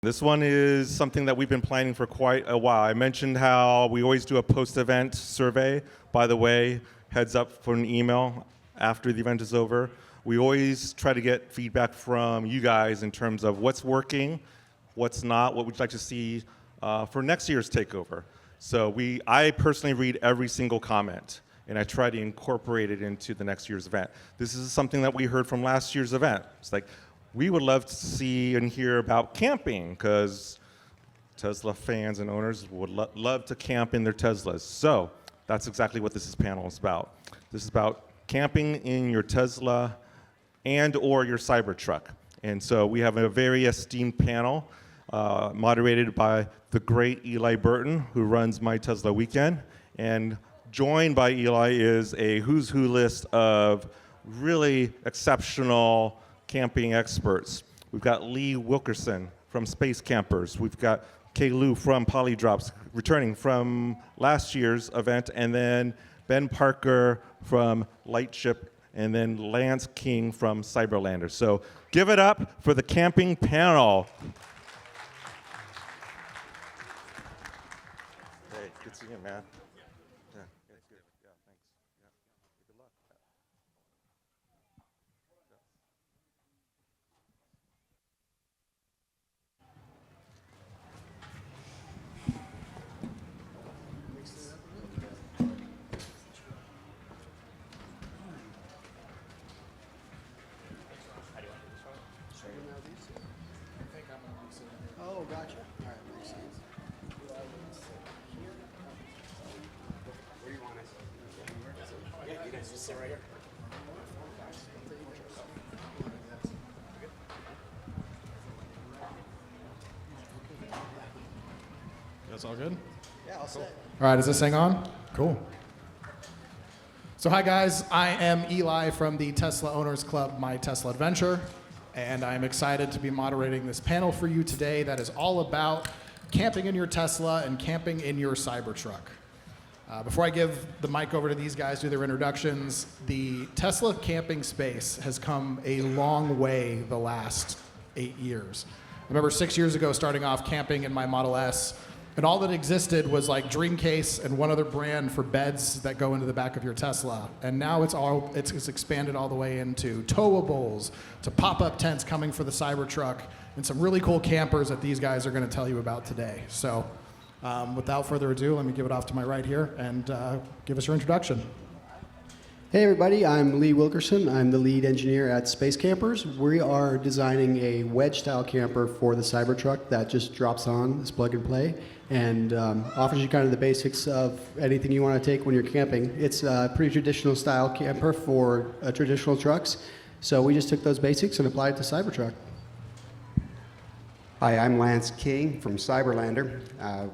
This one is something that we've been planning for quite a while. I mentioned how we always do a post-event survey. By the way, heads up for an email after the event is over. We always try to get feedback from you guys in terms of what's working, what's not, what would you like to see for next year's Takeover. So I personally read every single comment, and I try to incorporate it into the next year's event. This is something that we heard from last year's event. It's like, we would love to see and hear about camping, because Tesla fans and owners would love to camp in their Teslas. So that's exactly what this panel is about. This is about camping in your Tesla and or your Cybertruck. And so we have a very esteemed panel moderated by the great Eli Burton, who runs My Tesla Weekend. And joined by Eli is a who's who list of really exceptional camping experts. We've got Lee Wilkerson from Space Campers. We've got Kay Lou from Polydrops, returning from last year's event, and then Ben Parker from Lightship, and then Lance King from Cyberlander. So give it up for the camping panel. Hey, good seeing you, man. Yeah, good. Yeah, thanks. Yeah, good luck. Oh, gotcha. All right, makes sense. Where do you want us? Yeah, you guys just sit right here. That's all good? Yeah, I'll sit. All right, is this thing on? Cool. So hi guys, I am Eli from the Tesla Owners Club, My Tesla Adventure, and I'm excited to be moderating this panel for you today that is all about camping in your Tesla and camping in your Cybertruck. Before I give the mic over to these guys, do their introductions, the Tesla camping space has come a long way the last 8 years. I remember 6 years ago starting off camping in my Model S, and all that existed was like Dreamcase and one other brand for beds that go into the back of your Tesla. And now it's expanded all the way into towables, to pop-up tents coming for the Cybertruck, and some really cool campers that these guys are going to tell you about today. So without further ado, let me give it off to my right here and give us your introduction. Hey everybody, I'm Lee Wilkerson. I'm the lead engineer at Space Campers. We are designing a wedge-style camper for the Cybertruck that just drops on, it's plug and play, and offers you kind of the basics of anything you want to take when you're camping. It's a pretty traditional style camper for traditional trucks, so we just took those basics and applied it to Cybertruck. Hi, I'm Lance King from Cyberlander.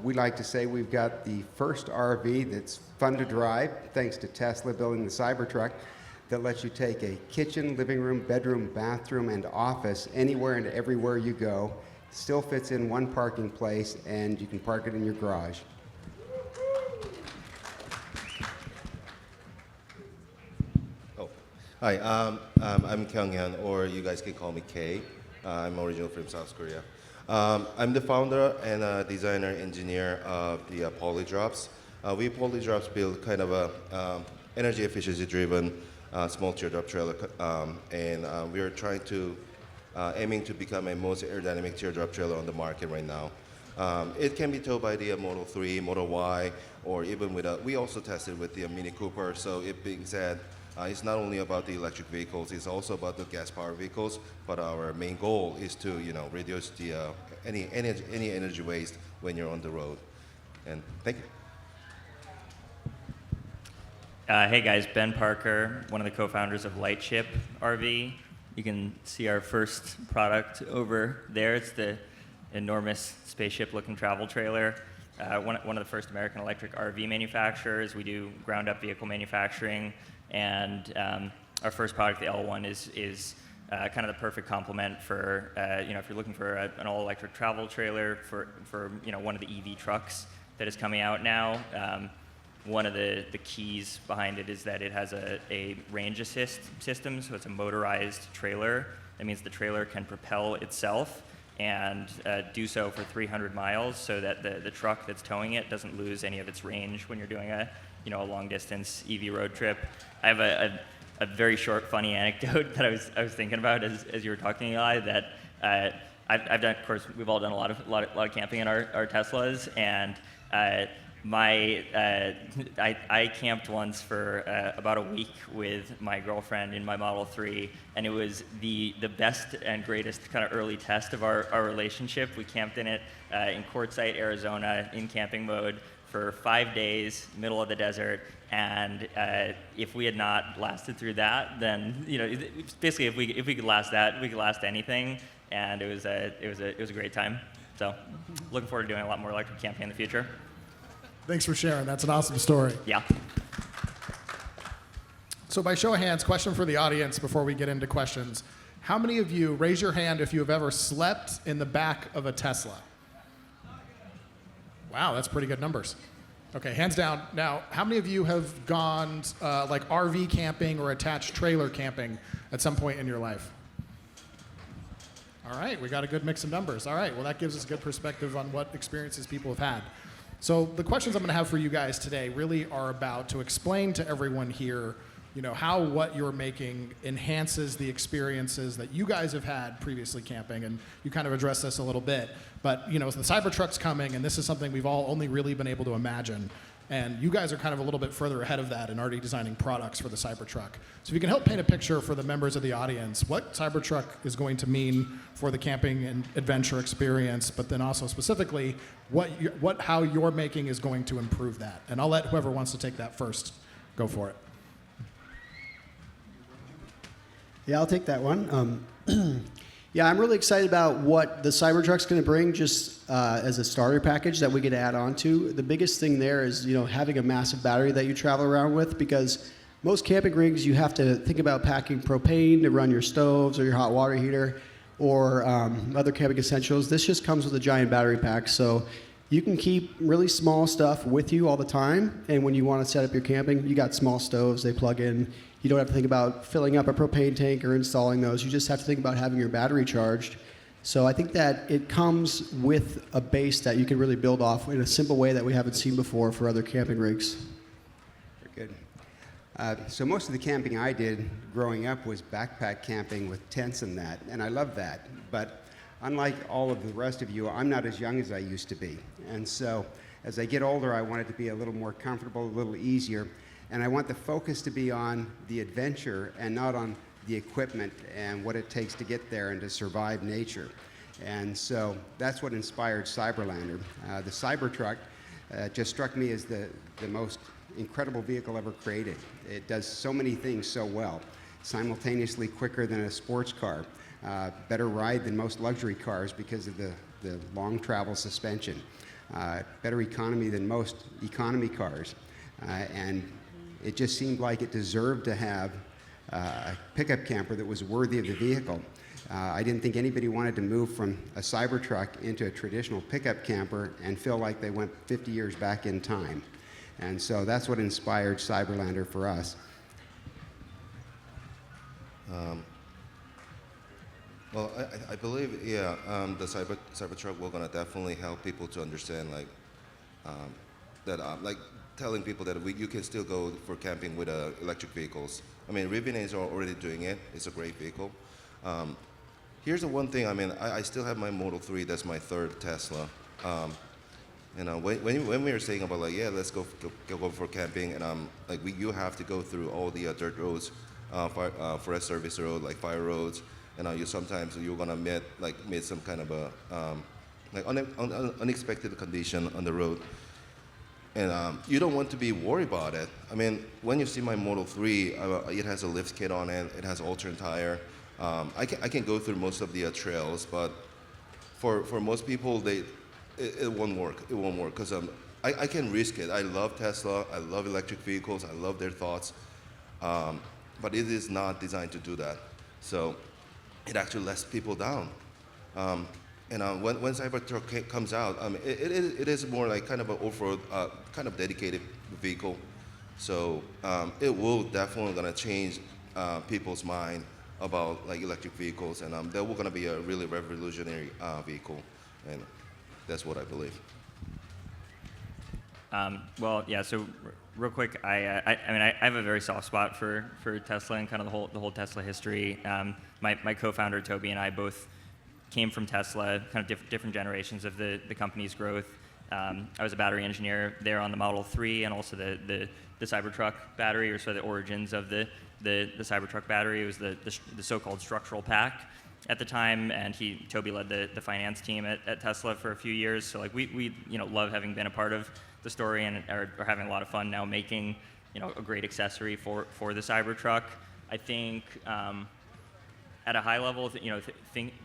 We like to say we've got the first RV that's fun to drive, thanks to Tesla building the Cybertruck, that lets you take a kitchen, living room, bedroom, bathroom, and office anywhere and everywhere you go. Still fits in one parking place, and you can park it in your garage. Oh, hi, I'm Kyung-hyun, or you guys can call me K. I'm originally from South Korea. I'm the founder and designer engineer of the Polydrops. We Polydrops build kind of a energy efficiency driven small teardrop trailer, and we are trying to aiming to become a most aerodynamic teardrop trailer on the market right now. It can be towed by the Model 3, Model Y, or even with we also tested with the Mini Cooper. So it being said, it's not only about the electric vehicles, it's also about the gas-powered vehicles, but our main goal is to reduce the any energy waste when you're on the road. And thank you. Hey guys, Ben Parker, one of the co-founders of Lightship RV. You can see our first product over there. It's the enormous spaceship-looking travel trailer. One of the first American electric RV manufacturers. We do ground-up vehicle manufacturing. And our first product, the L1, is kind of the perfect complement for if you're looking for an all-electric travel trailer for one of the EV trucks that is coming out now. One of the keys behind it is that it has a range assist system, so it's a motorized trailer. That means the trailer can propel itself, and do so for 300 miles so that the truck that's towing it doesn't lose any of its range when you're doing a long distance EV road trip. I have a very short funny anecdote that I was thinking about as you were talking, Eli, that I've done. Of course, we've all done a lot of camping in our Teslas, and I camped once for about a week with my girlfriend in my Model 3, and it was the best and greatest kind of early test of our relationship. We camped in it in Quartzsite, Arizona, in camping mode for 5 days, middle of the desert, and if we had not lasted through that, then basically if we could last that, we could last anything, and it was a great time. So, looking forward to doing a lot more electric camping in the future. Thanks for sharing. That's an awesome story. Yeah. So by show of hands, question for the audience before we get into questions. How many of you, raise your hand if you have ever slept in the back of a Tesla? Wow, that's pretty good numbers. Okay, hands down. Now, how many of you have gone like RV camping or attached trailer camping at some point in your life? All right, we got a good mix of numbers. All right, well, that gives us a good perspective on what experiences people have had. So the questions I'm going to have for you guys today really are about to explain to everyone here, how what you're making enhances the experiences that you guys have had previously camping, and you kind of addressed this a little bit. But the Cybertruck's coming, and this is something we've all only really been able to imagine. And you guys are kind of a little bit further ahead of that and already designing products for the Cybertruck. So if you can help paint a picture for the members of the audience, what Cybertruck is going to mean for the camping and adventure experience, but then also specifically how you're making is going to improve that. And I'll let whoever wants to take that first go for it. Yeah, I'll take that one. Yeah, I'm really excited about what the Cybertruck's going to bring just as a starter package that we get to add on to. The biggest thing there is, having a massive battery that you travel around with, because most camping rigs, you have to think about packing propane to run your stoves or your hot water heater or other camping essentials. This just comes with a giant battery pack, so you can keep really small stuff with you all the time, and when you want to set up your camping, you got small stoves, they plug in. You don't have to think about filling up a propane tank or installing those. You just have to think about having your battery charged. So I think that it comes with a base that you can really build off in a simple way that we haven't seen before for other camping rigs. Very good. So most of the camping I did growing up was backpack camping with tents and that, and I love that. But unlike all of the rest of you, I'm not as young as I used to be. And so as I get older, I want it to be a little more comfortable, a little easier. And I want the focus to be on the adventure and not on the equipment and what it takes to get there and to survive nature. And so that's what inspired Cyberlander. The Cybertruck just struck me as the most incredible vehicle ever created. It does so many things so well. Simultaneously quicker than a sports car, better ride than most luxury cars because of the long travel suspension, better economy than most economy cars, and it just seemed like it deserved to have a pickup camper that was worthy of the vehicle. I didn't think anybody wanted to move from a Cybertruck into a traditional pickup camper and feel like they went 50 years back in time. And so that's what inspired Cyberlander for us. Well, I believe, the Cybertruck will gonna definitely help people to understand, that telling people that you can still go for camping with electric vehicles. I mean, Rivian is already doing it. It's a great vehicle. Here's the one thing. I mean, I still have my Model 3. That's my third Tesla. When we were saying about let's go for camping, and you have to go through all the dirt roads, forest service road, like fire roads, and you're gonna meet some kind of a unexpected condition on the road. And you don't want to be worried about it. I mean, when you see my Model 3, it has a lift kit on it. It has alternate tire. I can go through most of the trails, but for most people, it won't work. It won't work because I can risk it. I love Tesla. I love electric vehicles. I love their thoughts, but it is not designed to do that. So it actually lets people down. When Cybertruck comes out, it is more like kind of an off-road, kind of dedicated vehicle. So it will definitely gonna change people's mind about like electric vehicles, and they're going to be a really revolutionary vehicle, and that's what I believe. Well, yeah. So, real quick, I mean, I have a very soft spot for Tesla and kind of the whole Tesla history. My co-founder Toby and I both came from Tesla, kind of different generations of the company's growth. I was a battery engineer there on the Model 3 and also the Cybertruck battery, or sort of the origins of the Cybertruck battery. It was the so-called structural pack at the time, and Toby led the finance team at Tesla for a few years. So like we love having been a part of the story and are having a lot of fun now making a great accessory for the Cybertruck. I think at a high level,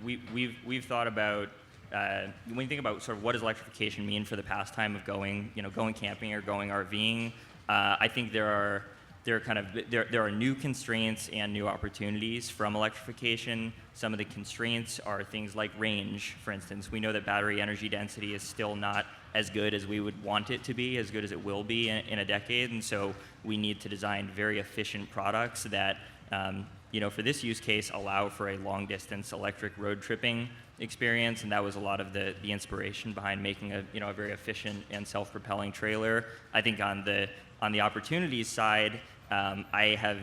we've thought about when you think about sort of what does electrification mean for the pastime of going camping or going RVing. I think there are new constraints and new opportunities from electrification. Some of the constraints are things like range, for instance. We know that battery energy density is still not as good as we would want it to be, as good as it will be in a decade, and so we need to design very efficient products that, for this use case, allow for a long-distance electric road tripping experience, and that was a lot of the inspiration behind making a very efficient and self-propelling trailer. I think on the opportunities side, I have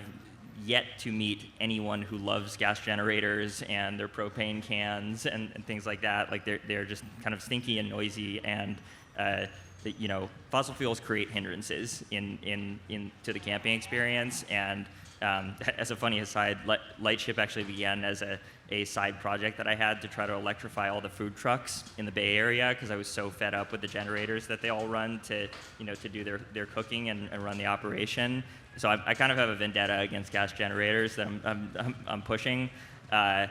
yet to meet anyone who loves gas generators and their propane cans and things like that. Like they're just kind of stinky and noisy, and fossil fuels create hindrances to the camping experience. And as a funny aside, Lightship actually began as a side project that I had to try to electrify all the food trucks in the Bay Area, because I was so fed up with the generators that they all run to do their cooking and run the operation. So I kind of have a vendetta against gas generators that I'm pushing. So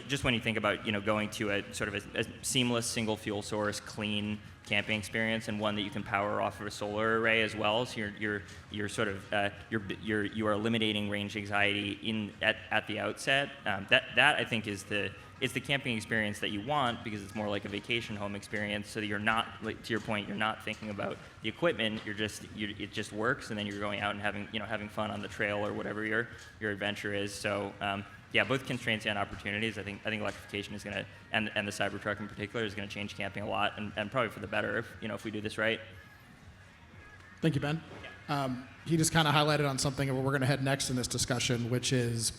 just when you think about going to a sort of a seamless single fuel source, clean camping experience, and one that you can power off of a solar array as well, so you're sort of you are eliminating range anxiety at the outset. That I think is the camping experience that you want, because it's more like a vacation home experience, so that you're not, like, to your point, you're not thinking about the equipment. It just works, and then you're going out and having fun on the trail or whatever your adventure is. So both constraints and opportunities. I think electrification is going to, and the Cybertruck in particular, is going to change camping a lot, and probably for the better if we do this right. Thank you, Ben. He just kind of highlighted on something where we're going to head next in this discussion, which is,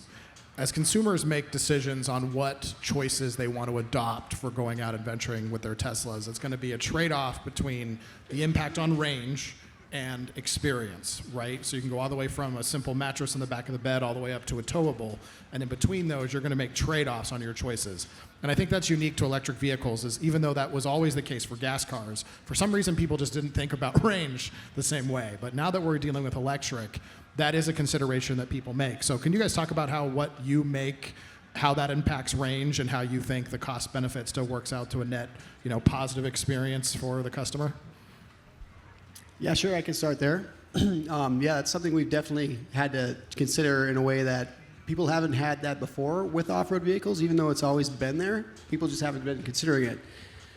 as consumers make decisions on what choices they want to adopt for going out adventuring with their Teslas, it's going to be a trade-off between the impact on range and experience, right? So you can go all the way from a simple mattress in the back of the bed all the way up to a towable, and in between those, you're going to make trade-offs on your choices. And I think that's unique to electric vehicles, is even though that was always the case for gas cars, for some reason people just didn't think about range the same way. But now that we're dealing with electric, that is a consideration that people make. So can you guys talk about how what you make, how that impacts range, and how you think the cost benefit still works out to a net, positive experience for the customer? Yeah, sure, I can start there. It's something we've definitely had to consider in a way that people haven't had that before with off-road vehicles, even though it's always been there. People just haven't been considering it.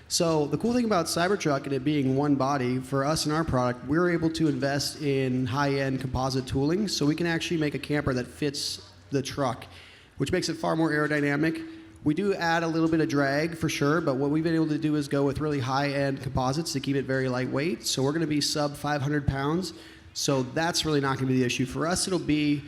So the cool thing about Cybertruck and it being one body, for us and our product, we're able to invest in high-end composite tooling, so we can actually make a camper that fits the truck, which makes it far more aerodynamic. We do add a little bit of drag for sure, but what we've been able to do is go with really high-end composites to keep it very lightweight. So we're going to be sub 500 pounds. So that's really not going to be the issue. For us, it'll be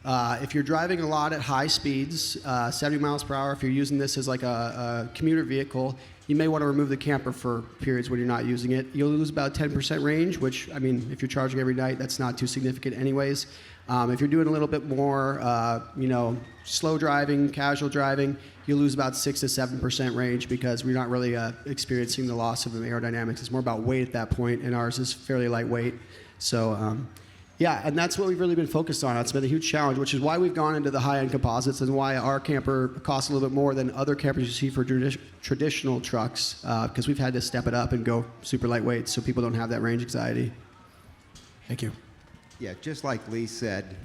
if you're driving a lot at high speeds, 70 miles per hour, if you're using this as like a commuter vehicle, you may want to remove the camper for periods when you're not using it. You'll lose about 10% range, which, I mean, if you're charging every night, that's not too significant anyways. If you're doing a little bit more, slow driving, casual driving, you'll lose about 6 to 7% range, because we're not really experiencing the loss of the aerodynamics. It's more about weight at that point, and ours is fairly lightweight. So, and that's what we've really been focused on. It's been a huge challenge, which is why we've gone into the high-end composites and why our camper costs a little bit more than other campers you see for traditional trucks, because we've had to step it up and go super lightweight so people don't have that range anxiety. Thank you. Yeah, just like Lee said,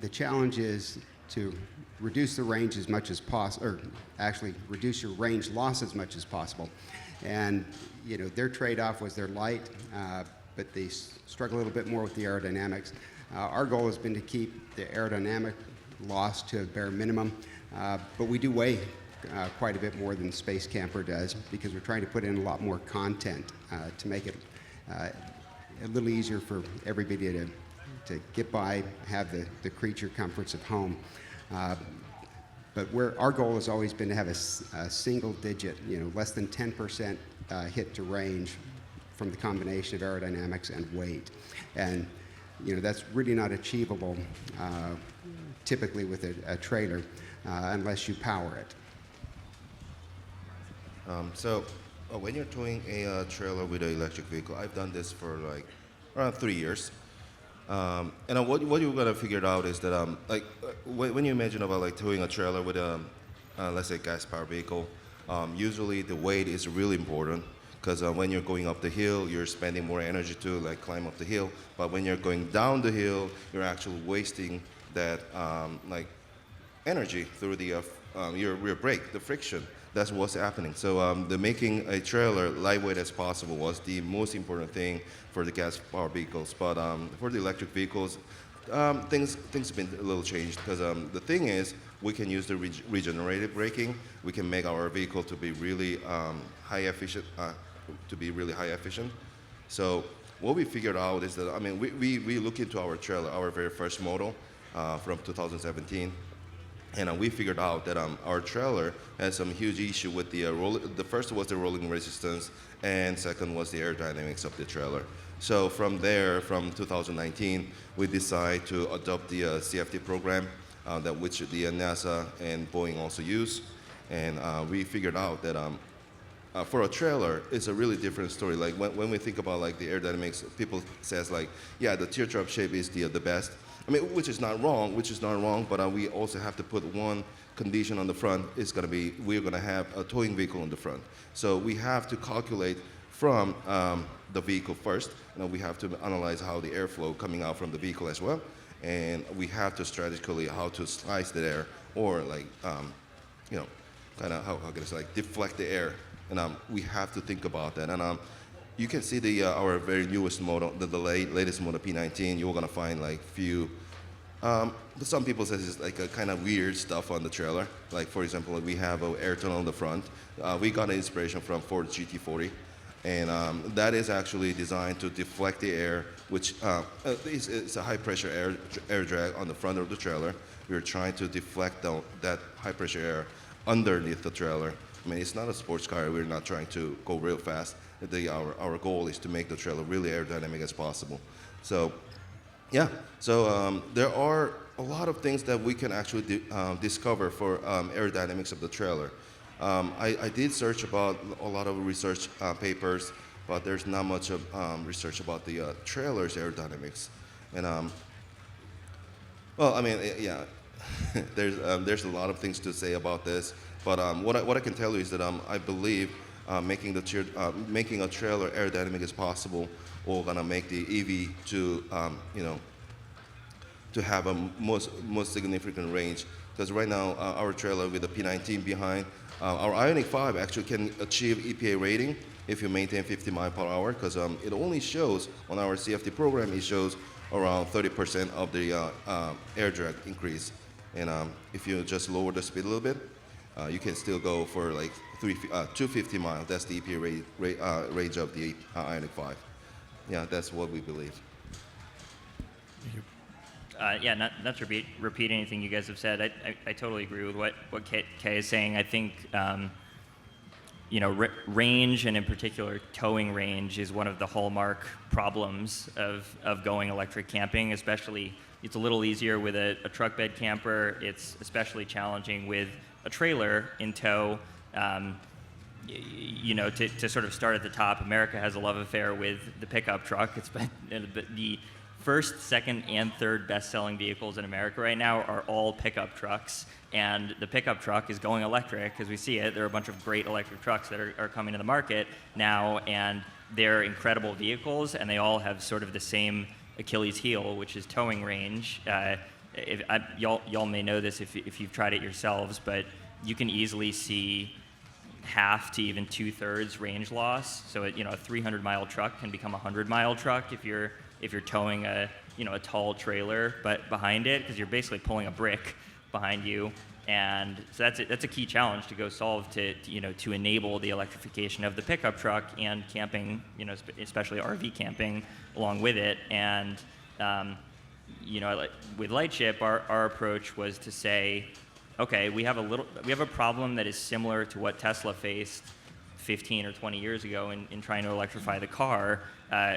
the challenge is to reduce the range as much as possible, or actually reduce your range loss as much as possible. And their trade-off was they're light, but they struggle a little bit more with the aerodynamics. Our goal has been to keep the aerodynamic loss to a bare minimum. But we do weigh quite a bit more than Space Camper does because we're trying to put in a lot more content to make it a little easier for everybody to get by, have the creature comforts of home. But our goal has always been to have a single digit, less than 10% hit to range from the combination of aerodynamics and weight. And that's really not achievable typically with a trailer unless you power it. So when you're towing a trailer with an electric vehicle, I've done this for like around 3 years. And what you're gonna figure out is that when you imagine about like towing a trailer with a let's say gas-powered vehicle, usually the weight is really important because when you're going up the hill, you're spending more energy to like climb up the hill. But when you're going down the hill, you're actually wasting that like energy through the your rear brake, the friction. That's what's happening. So the making a trailer lightweight as possible was the most important thing for the gas-powered vehicles. But for the electric vehicles, things have been a little changed because the thing is we can use the regenerative braking. We can make our vehicle to be really high efficient. So what we figured out is that we look into our trailer, our very first model from 2017. And we figured out that our trailer has some huge issue with the first was the rolling resistance, and second was the aerodynamics of the trailer. So from there, from 2019, we decided to adopt the CFD program, which the NASA and Boeing also use. And we figured out that for a trailer, it's a really different story. Like when we think about like the aerodynamics, people says like, yeah, the teardrop shape is the best. Which is not wrong, but we also have to put one condition on the front. It's going to be, we're going to have a towing vehicle on the front. So we have to calculate from the vehicle first. We have to analyze how the airflow coming out from the vehicle as well. And we have to strategically how to slice the air or like, kind of, how can I say, like deflect the air. And we have to think about that. And you can see our very newest model, the latest model P19. You're gonna find like few. Some people say it's like a kind of weird stuff on the trailer. Like for example, we have an air tunnel on the front. We got an inspiration from Ford GT40, and that is actually designed to deflect the air, which it's a high pressure air drag on the front of the trailer. We're trying to deflect that high pressure air underneath the trailer. It's not a sports car. We're not trying to go real fast. Our goal is to make the trailer really aerodynamic as possible. So, yeah. So there are a lot of things that we can actually discover for aerodynamics of the trailer. I did search about a lot of research papers, but there's not much of research about the trailer's aerodynamics. And yeah, there's a lot of things to say about this. But what I can tell you is that I believe making a trailer aerodynamic as possible will gonna make the EV to to have a most significant range. Because right now our trailer with the P19 behind, our Ioniq 5 actually can achieve EPA rating if you maintain 50 miles per hour. Because it only shows on our CFD program, it shows around 30% of the air drag increase. And if you just lower the speed a little bit, you can still go for like 250 miles. That's the EPA range of the Ioniq 5. Yeah, that's what we believe. Yeah, not to repeat anything you guys have said. I totally agree with what Kay is saying. I think range, and in particular towing range, is one of the hallmark problems of going electric camping. Especially, it's a little easier with a truck bed camper. It's especially challenging with a trailer in tow. To sort of start at the top, America has a love affair with the pickup truck. It's been the first, second, and third best-selling vehicles in America right now are all pickup trucks, and the pickup truck is going electric as we see it. There are a bunch of great electric trucks that are coming to the market now, and they're incredible vehicles, and they all have sort of the same Achilles heel, which is towing range. Y'all may know this if you've tried it yourselves, but you can easily see half to even 2/3 range loss. So a 300-mile truck can become a 100-mile truck if you're towing a tall trailer but behind it, because you're basically pulling a brick behind you. And so that's a key challenge to go solve to enable the electrification of the pickup truck and camping, especially RV camping along with it. And with Lightship, our approach was to say, okay, we have a problem that is similar to what Tesla faced 15 or 20 years ago in trying to electrify the car,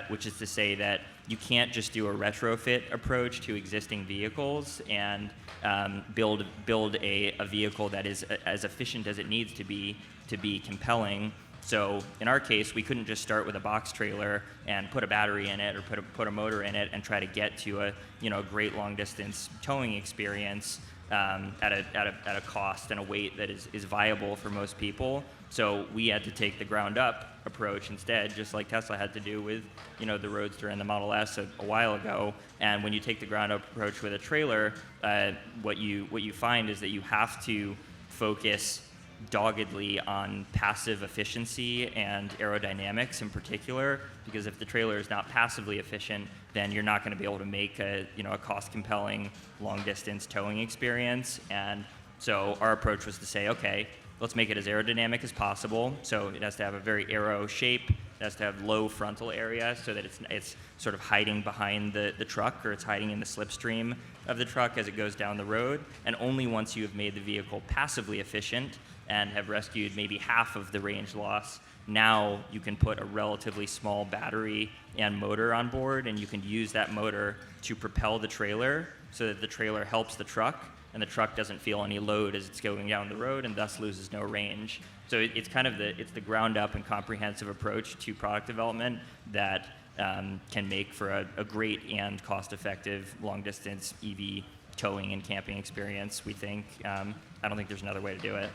which is to say that you can't just do a retrofit approach to existing vehicles and build a vehicle that is as efficient as it needs to be compelling. So in our case, we couldn't just start with a box trailer and put a battery in it or put a motor in it and try to get to a great long distance towing experience at a cost and a weight that is viable for most people. So we had to take the ground up approach instead, just like Tesla had to do with the Roadster and the Model S a while ago. And when you take the ground up approach with a trailer, what you find is that you have to focus doggedly on passive efficiency and aerodynamics in particular, because if the trailer is not passively efficient, then you're not going to be able to make a cost compelling long distance towing experience. And so our approach was to say, okay, let's make it as aerodynamic as possible. So it has to have a very aero shape. It has to have low frontal area so that it's sort of hiding behind the truck, or it's hiding in the slipstream of the truck as it goes down the road. And only once you have made the vehicle passively efficient and have rescued maybe half of the range loss, now you can put a relatively small battery and motor on board, and you can use that motor to propel the trailer so that the trailer helps the truck, and the truck doesn't feel any load as it's going down the road and thus loses no range. So it's kind of the ground up and comprehensive approach to product development that can make for a great and cost-effective long-distance EV towing and camping experience, we think. I don't think there's another way to do it.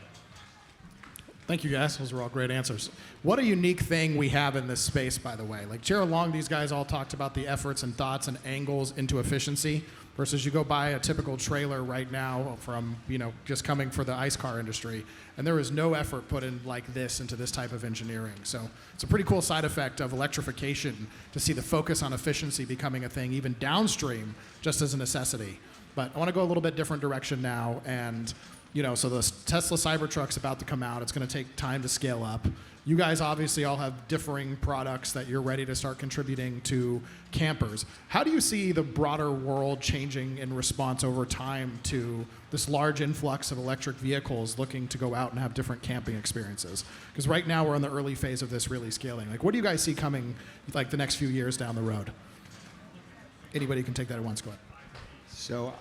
Thank you, guys. Those were all great answers. What a unique thing we have in this space, by the way. Like Gerald Long, these guys all talked about the efforts and thoughts and angles into efficiency versus you go buy a typical trailer right now from, just coming for the ICE car industry, and there is no effort put in like this into this type of engineering. So it's a pretty cool side effect of electrification to see the focus on efficiency becoming a thing even downstream just as a necessity. But I want to go a little bit different direction now, and so the Tesla Cybertruck's about to come out. It's going to take time to scale up. You guys obviously all have differing products that you're ready to start contributing to campers. How do you see the broader world changing in response over time to this large influx of electric vehicles looking to go out and have different camping experiences? Because right now we're in the early phase of this really scaling. Like, what do you guys see coming like the next few years down the road? Anybody can take that at once. Go ahead. So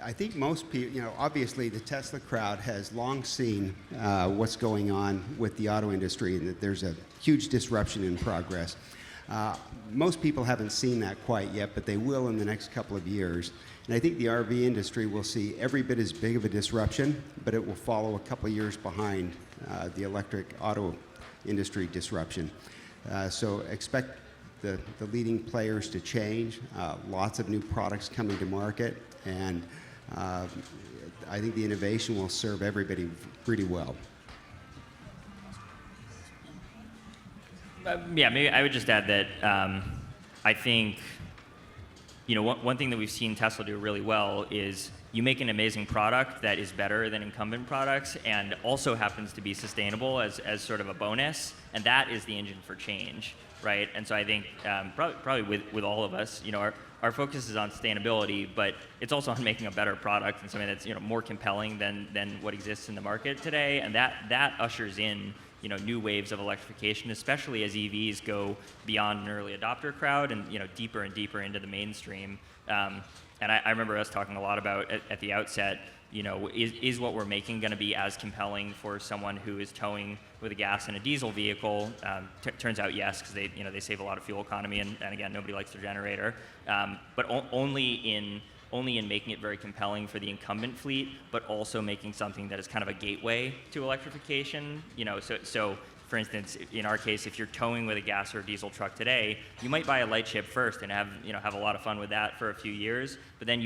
I think most people, obviously the Tesla crowd has long seen what's going on with the auto industry, and that there's a huge disruption in progress. Most people haven't seen that quite yet, but they will in the next couple of years. And I think the RV industry will see every bit as big of a disruption, but it will follow a couple of years behind the electric auto industry disruption. So expect the leading players to change, lots of new products coming to market, and I think the innovation will serve everybody pretty well. Maybe I would just add that I think one thing that we've seen Tesla do really well is you make an amazing product that is better than incumbent products and also happens to be sustainable as sort of a bonus, and that is the engine for change, right? And so I think probably with all of us, our focus is on sustainability, but it's also on making a better product and something that's more compelling than what exists in the market today, and that ushers in new waves of electrification, especially as EVs go beyond an early adopter crowd and deeper and deeper into the mainstream. And I remember us talking a lot about at the outset, is what we're making going to be as compelling for someone who is towing with a gas and a diesel vehicle? Turns out yes, because they save a lot of fuel economy, and again, nobody likes their generator. But only in making it very compelling for the incumbent fleet, but also making something that is kind of a gateway to electrification. So for instance, in our case, if you're towing with a gas or diesel truck today, you might buy a Lightship first and have a lot of fun with that for a few years, but then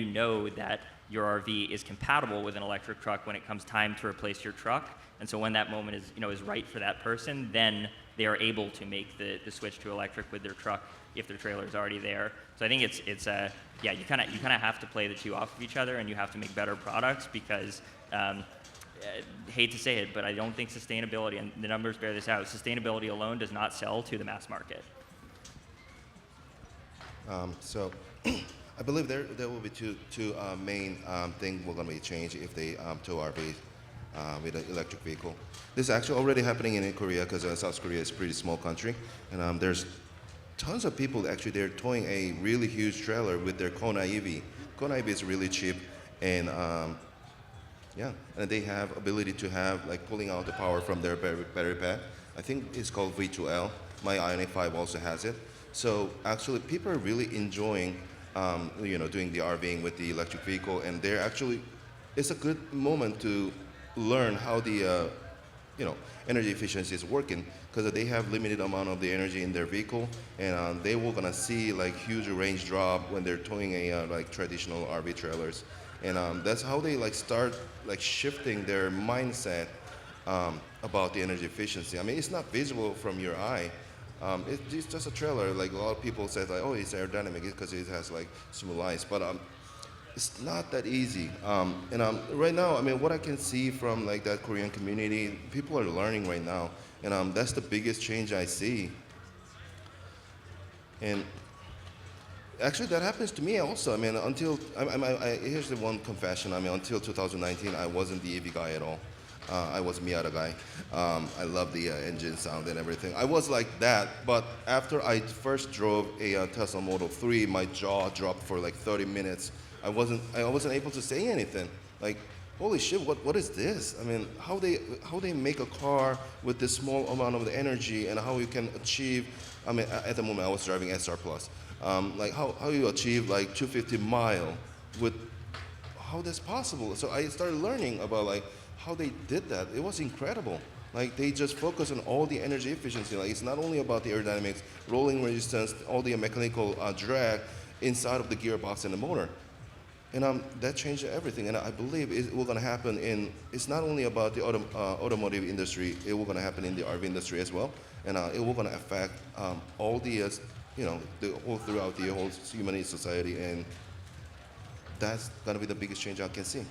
that your RV is compatible with an electric truck when it comes time to replace your truck. And so when that moment is right for that person, then they are able to make the switch to electric with their truck if their trailer is already there. So I think it's yeah, you kind of have to play the two off of each other, and you have to make better products because. Hate to say it, but I don't think sustainability, and the numbers bear this out, sustainability alone does not sell to the mass market. So I believe there will be two main things we're going to be changed if they tow RVs with an electric vehicle. This is actually already happening in Korea because South Korea is a pretty small country, and there's tons of people actually they're towing a really huge trailer with their Kona EV. Kona EV is really cheap, and yeah, and they have ability to have like pulling out the power from their battery pack. I think it's called V2L. My Ioniq 5 also has it. So actually, people are really enjoying, doing the RVing with the electric vehicle, and they're actually, it's a good moment to learn how the, energy efficiency is working because they have limited amount of the energy in their vehicle, and they will gonna see like huge range drop when they're towing a like traditional RV trailers. And that's how they like start like shifting their mindset about the energy efficiency. I mean, it's not visible from your eye. It's just a trailer. Like a lot of people say, like, oh, it's aerodynamic because it has like smooth ice. But it's not that easy. Right now, I mean, what I can see from like that Korean community, people are learning right now, and that's the biggest change I see. And actually, that happens to me also. I mean, here's the one confession. I mean, until 2019, I wasn't the EV guy at all. I was Miata guy. I love the engine sound and everything. I was like that, but after I first drove a Tesla Model 3, my jaw dropped for like 30 minutes. I wasn't able to say anything. Like, holy shit, what is this? I mean, how they make a car with this small amount of the energy, and how you can achieve. I mean, at the moment I was driving SR Plus. Like how you achieve like 250 mile with how that's possible. So I started learning about like how they did that. It was incredible. Like they just focus on all the energy efficiency. Like it's not only about the aerodynamics, rolling resistance, all the mechanical drag inside of the gearbox and the motor. And that changed everything. And I believe it will going to happen it's not only about the automotive industry, it will going to happen in the RV industry as well. And it will going to affect all the throughout the whole human society, and that's going to be the biggest change I can see.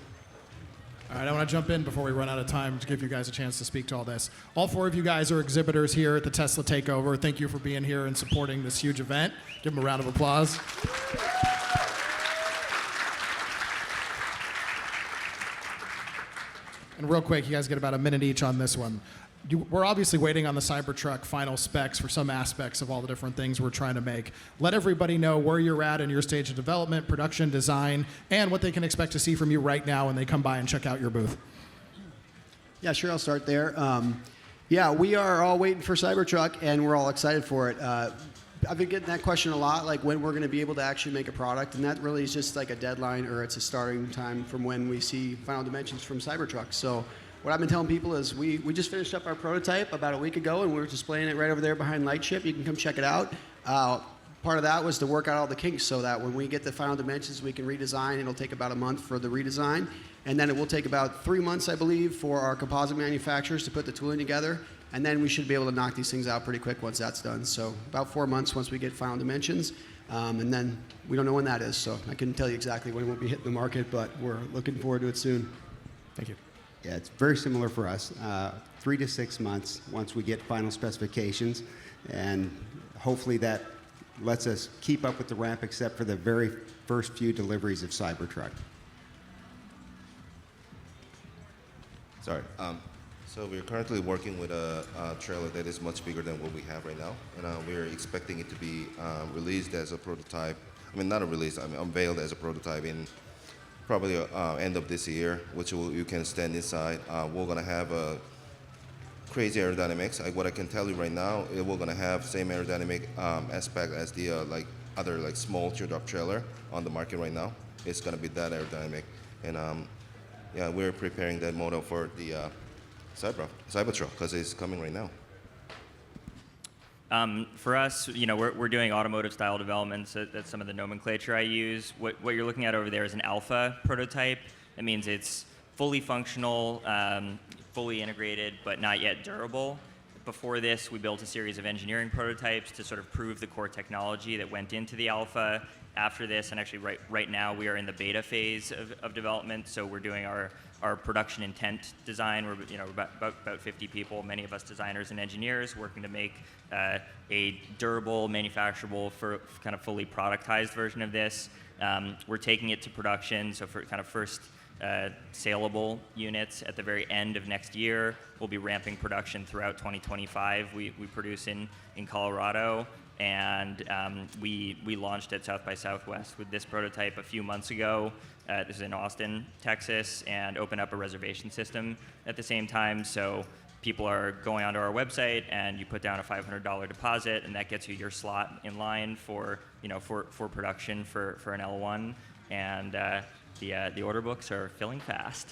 All right, I want to jump in before we run out of time to give you guys a chance to speak to all this. All four of you guys are exhibitors here at the Tesla Takeover. Thank you for being here and supporting this huge event. Give them a round of applause. And real quick, you guys get about a minute each on this one. We're obviously waiting on the Cybertruck final specs for some aspects of all the different things we're trying to make. Let everybody know where you're at in your stage of development, production, design, and what they can expect to see from you right now when they come by and check out your booth. Yeah, sure, I'll start there. Yeah, we are all waiting for Cybertruck, and we're all excited for it. I've been getting that question a lot, like when we're going to be able to actually make a product, and that really is just like a deadline, or it's a starting time from when we see final dimensions from Cybertruck. So what I've been telling people is we just finished up our prototype about a week ago, and we were displaying it right over there behind Lightship. You can come check it out. Part of that was to work out all the kinks so that when we get the final dimensions, we can redesign. It'll take about a month for the redesign, and then it will take about 3 months, I believe, for our composite manufacturers to put the tooling together, and then we should be able to knock these things out pretty quick once that's done. So about 4 months once we get final dimensions, and then we don't know when that is, so I couldn't tell you exactly when it will be hitting the market, but we're looking forward to it soon. Thank you. Yeah, it's very similar for us. 3 to 6 months once we get final specifications, and hopefully that lets us keep up with the ramp except for the very first few deliveries of Cybertruck. Sorry. So we're currently working with a trailer that is much bigger than what we have right now, and we're expecting it to be released as a prototype. I mean, not a release. I mean, unveiled as a prototype in probably end of this year, which you can stand inside. We're gonna have a crazy aerodynamics. What I can tell you right now, we're gonna have same aerodynamic aspect as the other like small teardrop trailer on the market right now. It's gonna be that aerodynamic, and yeah, we're preparing that model for the Cybertruck because it's coming right now. For us, we're doing automotive style development, so that's some of the nomenclature I use. What you're looking at over there is an alpha prototype. That means it's fully functional, fully integrated, but not yet durable. before this, we built a series of engineering prototypes to sort of prove the core technology that went into the alpha. After this, and actually right now, we are in the beta phase of development. So we're doing our production intent design. We're about 50 people, many of us designers and engineers, working to make a durable, manufacturable, for kind of fully productized version of this. We're taking it to production, so for kind of first saleable units at the very end of next year. We'll be ramping production throughout 2025. We produce in Colorado, and we launched at South by Southwest with this prototype a few months ago. This is in Austin, Texas, and opened up a reservation system at the same time. So people are going onto our website, and you put down a $500 deposit, and that gets you your slot in line for production for an L1. And the order books are filling fast.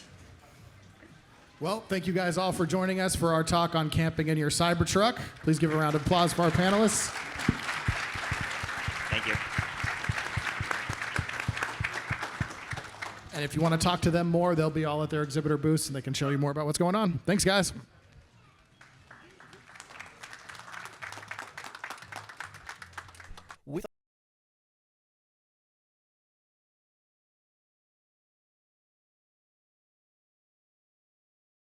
Well, thank you guys all for joining us for our talk on camping in your Cybertruck. Please give a round of applause for our panelists. Thank you. And if you want to talk to them more, they'll be all at their exhibitor booths and they can show you more about what's going on. Thanks, guys.